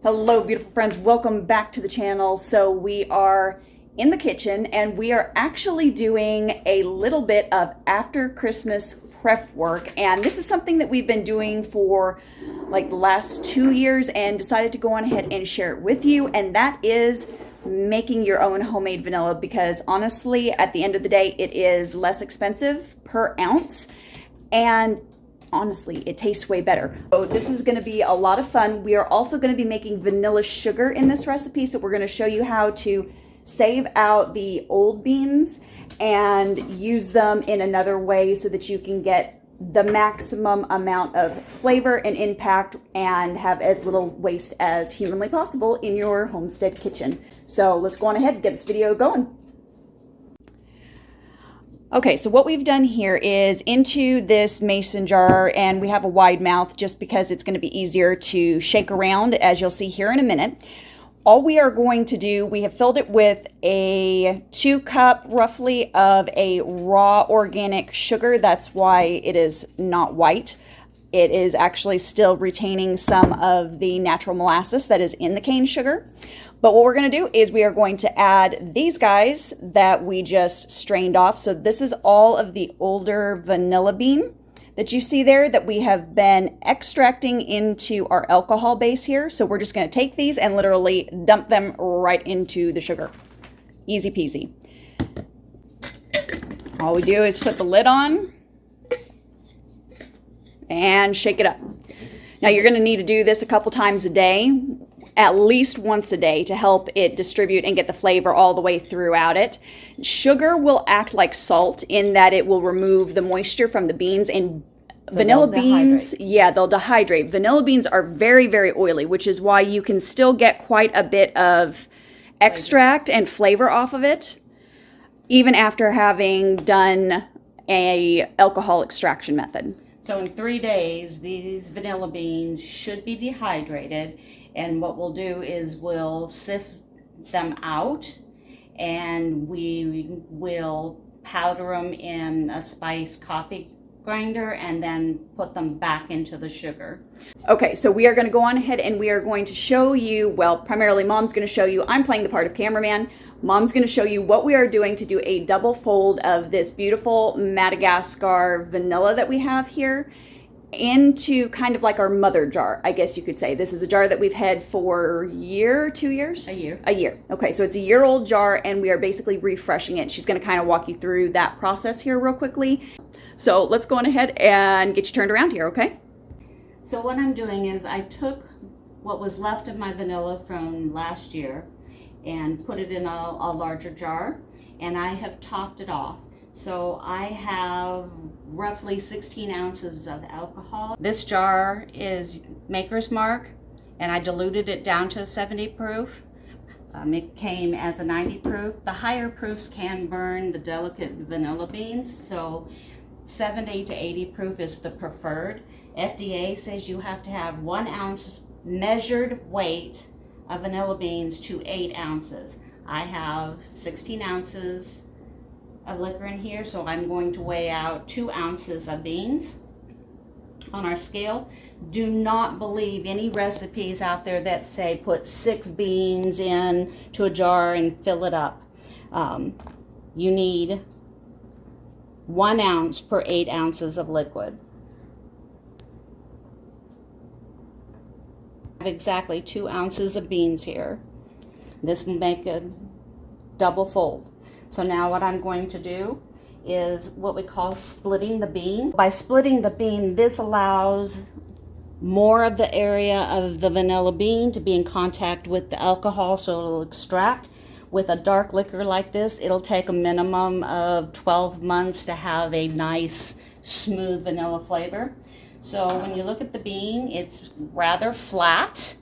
Hello, beautiful friends. Welcome back to the channel. So we are in the kitchen and we are actually doing a little bit of after Christmas prep work. And this is something that we've been doing for like the last 2 years and decided to go on ahead and share it with you. And that is making your own homemade vanilla, because honestly, at the end of the day, it is less expensive per ounce. And honestly, it tastes way better. So this is going to be a lot of fun. We are also going to be making vanilla sugar in this recipe. So we're going to show you how to save out the old beans and use them in another way so that you can get the maximum amount of flavor and impact and have as little waste as humanly possible in your homestead kitchen. So let's go on ahead and get this video going. Okay, so what we've done here is into this mason jar, and we have a wide mouth just because it's going to be easier to shake around, as you'll see here in a minute. All we are going to do, we have filled it with a 2 cup roughly of a raw organic sugar. That's why it is not white. It is actually still retaining some of the natural molasses that is in the cane sugar. But what we're going to do is we are going to add these guys that we just strained off. So this is all of the older vanilla bean that you see there that we have been extracting into our alcohol base here. So we're just going to take these and literally dump them right into the sugar. Easy peasy. All we do is put the lid on and shake it up. Now you're going to need to do this a couple times a day, at least once a day, to help it distribute and get the flavor all the way throughout it. Sugar will act like salt in that it will remove the moisture from the beans, and so vanilla beans, they'll dehydrate. Vanilla beans are very, very oily, which is why you can still get quite a bit of extract and flavor off of it, even after having done a alcohol extraction method. So in 3 days, these vanilla beans should be dehydrated. And what we'll do is we'll sift them out and we will powder them in a spice coffee grinder and then put them back into the sugar. Okay, so we are going to go on ahead and we are going to show you, well, primarily Mom's going to show you, I'm playing the part of cameraman. Mom's going to show you what we are doing to do a double fold of this beautiful Madagascar vanilla that we have here into kind of like our mother jar, I guess you could say. This is a jar that we've had for a year, 2 years? A year. A year. Okay, so it's a year-old jar and we are basically refreshing it. She's going to kind of walk you through that process here real quickly. So let's go on ahead and get you turned around here, okay? So what I'm doing is I took what was left of my vanilla from last year and put it in a larger jar, and I have topped it off. So I have roughly 16 ounces of alcohol. This jar is Maker's Mark, and I diluted it down to 70 proof. It came as a 90 proof. The higher proofs can burn the delicate vanilla beans, so 70 to 80 proof is the preferred. FDA says you have to have 1 ounce measured weight of vanilla beans to 8 ounces. I have 16 ounces of liquor in here, so I'm going to weigh out 2 ounces of beans on our scale. Do not believe any recipes out there that say put 6 beans in to a jar and fill it up. You need 1 ounce per 8 ounces of liquid. I have exactly 2 ounces of beans here. This will make a double fold. So now what I'm going to do is what we call splitting the bean. By splitting the bean, this allows more of the area of the vanilla bean to be in contact with the alcohol, so it'll extract. With a dark liquor like this, it'll take a minimum of 12 months to have a nice, smooth vanilla flavor. So when you look at the bean, it's rather flat.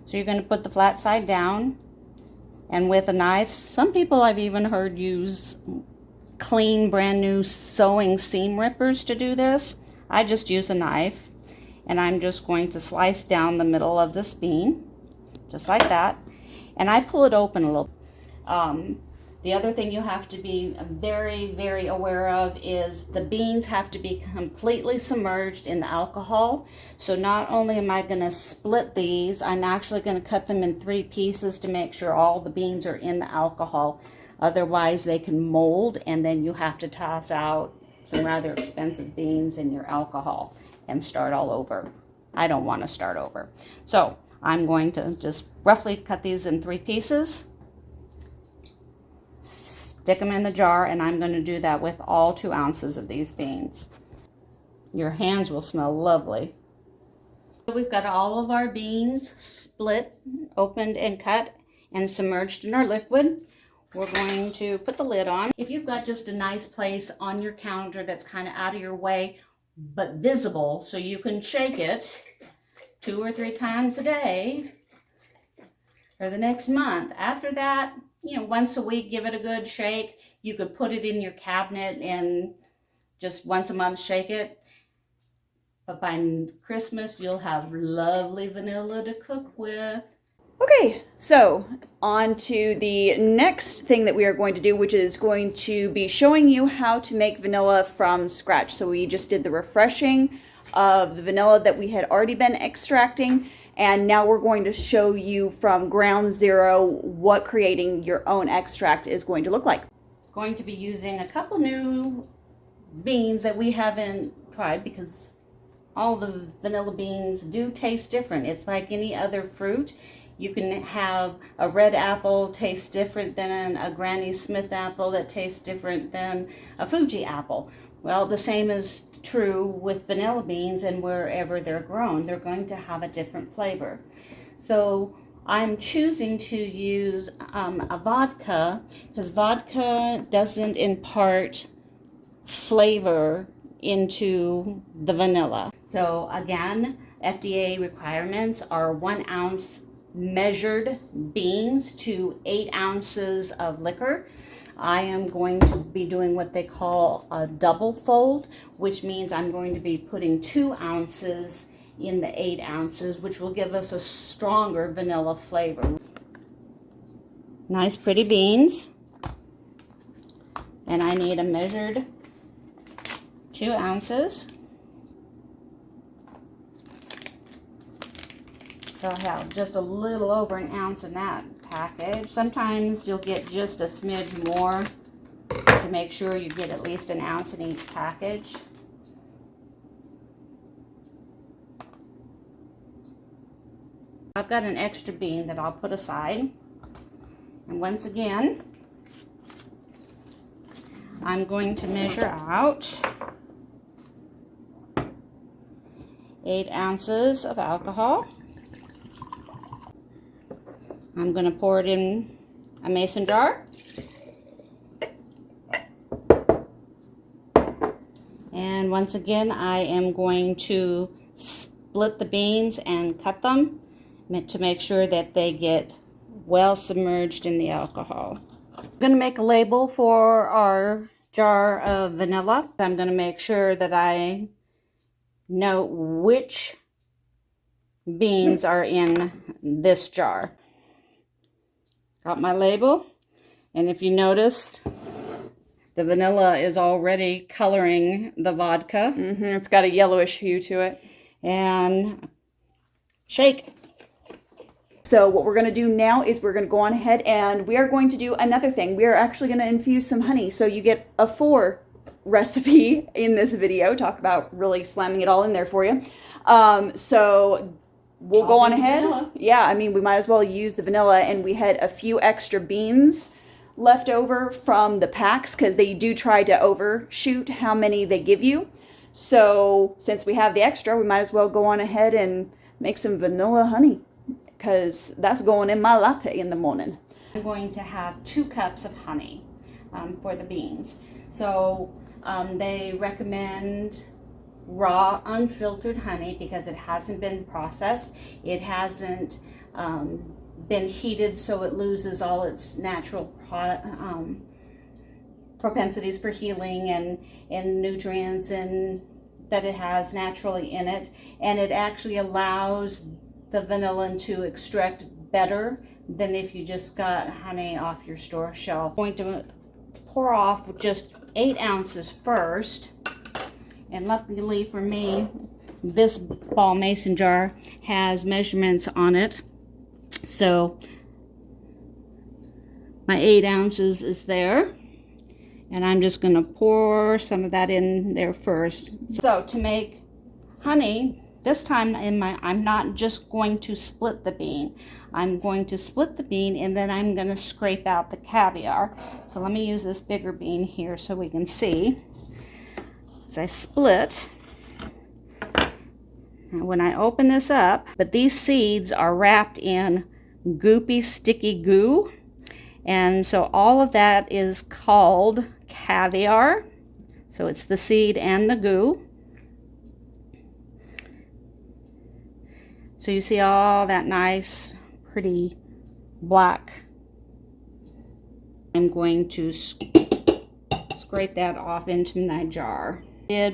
So you're going to put the flat side down, and with a knife, some people I've even heard use clean, brand new sewing seam rippers to do this. I just use a knife, and I'm just going to slice down the middle of this bean, just like that. And I pull it open a little. The other thing you have to be very, very aware of is the beans have to be completely submerged in the alcohol. So not only am I going to split these, I'm actually going to cut them in 3 pieces to make sure all the beans are in the alcohol. Otherwise they can mold, and then you have to toss out some rather expensive beans in your alcohol and start all over. I don't want to start over. So I'm going to just roughly cut these in 3 pieces. Stick them in the jar, and I'm going to do that with all 2 ounces of these beans. Your hands will smell lovely. We've got all of our beans split, opened, and cut, and submerged in our liquid. We're going to put the lid on. If you've got just a nice place on your counter that's kind of out of your way, but visible, so you can shake it 2 or 3 times a day for the next month. After that, once a week, give it a good shake. You could put it in your cabinet and just once a month shake it. But by Christmas, you'll have lovely vanilla to cook with. Okay, so on to the next thing that we are going to do, which is going to be showing you how to make vanilla from scratch. So we just did the refreshing of the vanilla that we had already been extracting, and now we're going to show you from ground zero what creating your own extract is going to look like. Going to be using a couple new beans that we haven't tried, because all the vanilla beans do taste different. It's like any other fruit. You can have a red apple taste different than a Granny Smith apple that tastes different than a Fuji apple. Well, the same is true with vanilla beans, and wherever they're grown, they're going to have a different flavor. So I'm choosing to use a vodka, because vodka doesn't impart flavor into the vanilla. So again, FDA requirements are 1 ounce measured beans to 8 ounces of liquor. I am going to be doing what they call a double fold, which means I'm going to be putting 2 ounces in the 8 ounces, which will give us a stronger vanilla flavor. Nice pretty beans. And I need a measured 2 ounces. So I have just a little over 1 ounce in that package. Sometimes you'll get just a smidge more to make sure you get at least 1 ounce in each package. I've got an extra bean that I'll put aside. And once again, I'm going to measure out 8 ounces of alcohol. I'm going to pour it in a mason jar. And once again, I am going to split the beans and cut them to make sure that they get well submerged in the alcohol. I'm going to make a label for our jar of vanilla. I'm going to make sure that I know which beans are in this jar. Got my label, and if you noticed, the vanilla is already coloring the vodka. It's got a yellowish hue to it. And shake. So what we're going to do now is we're going to go on ahead and we are going to do another thing. We are actually going to infuse some honey. So you get a 4 recipe in this video. Talk about really slamming it all in there for you. So we'll go on ahead. Vanilla. Yeah, I mean, we might as well use the vanilla, and we had a few extra beans left over from the packs because they do try to overshoot how many they give you. So since we have the extra, we might as well go on ahead and make some vanilla honey, because that's going in my latte in the morning. I'm going to have 2 cups of honey for the beans. So they recommend raw, unfiltered honey because it hasn't been processed. It hasn't been heated, so it loses all its natural propensities for healing and nutrients and that it has naturally in it. And it actually allows the vanillin to extract better than if you just got honey off your store shelf. I'm going to pour off just 8 ounces first. And luckily for me, this ball mason jar has measurements on it. So my 8 ounces is there. And I'm just going to pour some of that in there first. So to make honey, this time I'm not just going to split the bean. I'm going to split the bean and then I'm going to scrape out the caviar. So let me use this bigger bean here so we can see. As I split, and when I open this up, but these seeds are wrapped in goopy, sticky goo. And so all of that is called caviar. So it's the seed and the goo. So you see all that nice, pretty black. I'm going to scrape that off into my jar.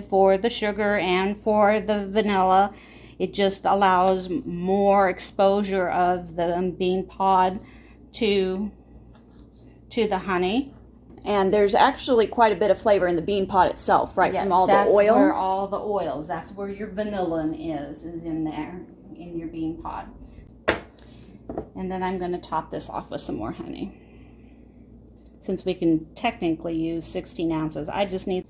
For the sugar and for the vanilla, it just allows more exposure of the bean pod to the honey. And there's actually quite a bit of flavor in the bean pod itself, right? Yes, from all the oil. That's where all the oils. That's where your vanillin is in there, in your bean pod. And then I'm going to top this off with some more honey. Since we can technically use 16 ounces, I just need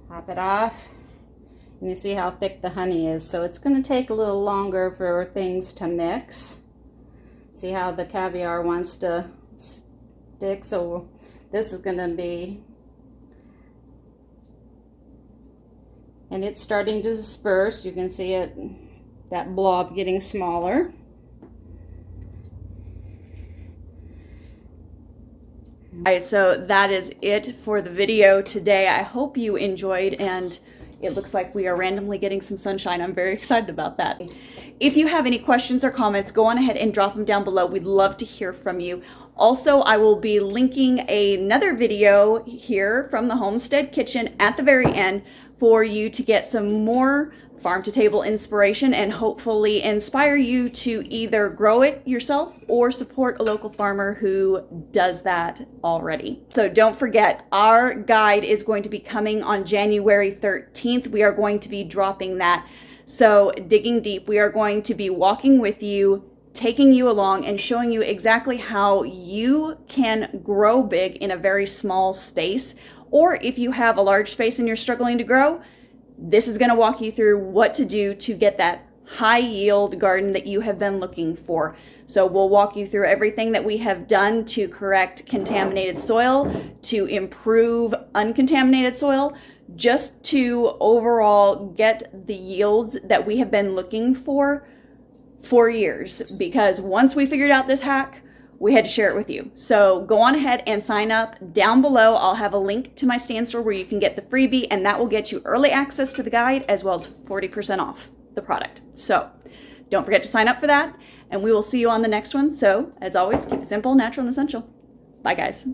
top it off. And you see how thick the honey is. So it's going to take a little longer for things to mix. See how the caviar wants to stick, so this is going to be, and it's starting to disperse. You can see it, that blob getting smaller. Alright, so that is it for the video today. I hope you enjoyed, and it looks like we are randomly getting some sunshine. I'm very excited about that. If you have any questions or comments, go on ahead and drop them down below. We'd love to hear from you. Also, I will be linking another video here from the Homestead Kitchen at the very end for you to get some more farm-to-table inspiration and hopefully inspire you to either grow it yourself or support a local farmer who does that already. So don't forget, our guide is going to be coming on January 13th. We are going to be dropping that. So digging deep, we are going to be walking with you, taking you along and showing you exactly how you can grow big in a very small space. Or if you have a large space and you're struggling to grow, this is going to walk you through what to do to get that high yield garden that you have been looking for. So we'll walk you through everything that we have done to correct contaminated soil, to improve uncontaminated soil, just to overall get the yields that we have been looking for years. Because once we figured out this hack, we had to share it with you. So go on ahead and sign up. Down below, I'll have a link to my Stan Store where you can get the freebie, and that will get you early access to the guide as well as 40% off the product. So don't forget to sign up for that, and we will see you on the next one. So as always, keep it simple, natural, and essential. Bye, guys.